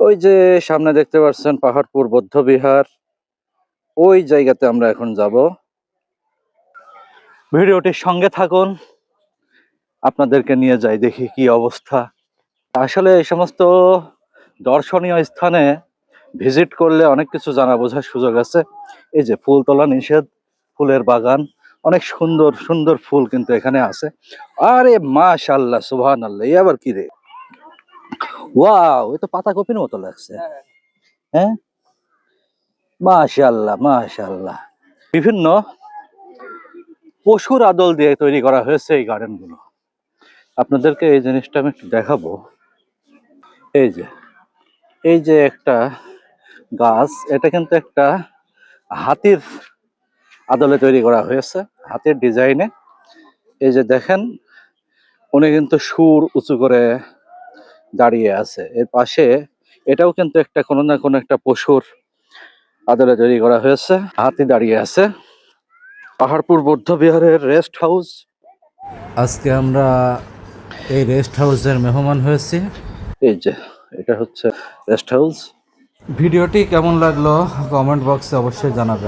ওই যে সামনে দেখতে পাচ্ছেন পাহাড়পুর বৌদ্ধ বিহার, ওই জায়গাতে আমরা এখন যাব। ভিডিওটির সঙ্গে থাকুন, আপনাদেরকে নিয়ে যাই, দেখি কি অবস্থা। আসলে এই সমস্ত দর্শনীয় স্থানে ভিজিট করলে অনেক কিছু জানা বোঝার সুযোগ আছে। এই যে ফুল তোলা নিষেধ, ফুলের বাগান, অনেক সুন্দর সুন্দর ফুল কিন্তু এখানে আছে। আরে মাশাআল্লাহ, সুবহানাল্লাহ, এই আবার কি রে? ওয়াও, এ তো পাতাকপির মতো লাগছে। হ্যাঁ, মাশাআল্লাহ মাশাআল্লাহ। বিভিন্ন পশুর আদল দিয়ে তৈরি করা হয়েছে এই গার্ডেন গুলো। আপনাদেরকে এই জিনিসটা আমি একটু দেখাবো। এই যে, এই যে একটা গাছ, এটা কিন্তু একটা হাতির আদলে তৈরি করা হয়েছে, হাতের ডিজাইনে। এই যে দেখেন, উনি কিন্তু সুর উঁচু করে দাঁড়িয়ে আছে। এর পাশে এটাও কিন্তু একটা কোনো না কোনো একটা পশুর আদলে তৈরি করা হয়েছে, হাতি দাঁড়িয়ে আছে। পাহাড়পুর বৌদ্ধ বিহারের রেস্ট হাউস। আজকে আমরা এই রেস্ট হাউসের মেহমান হয়েছি। এই যে এটা হচ্ছে রেস্ট হাউস। ভিডিওটি কেমন লাগলো কমেন্ট বক্সে অবশ্যই জানাবেন।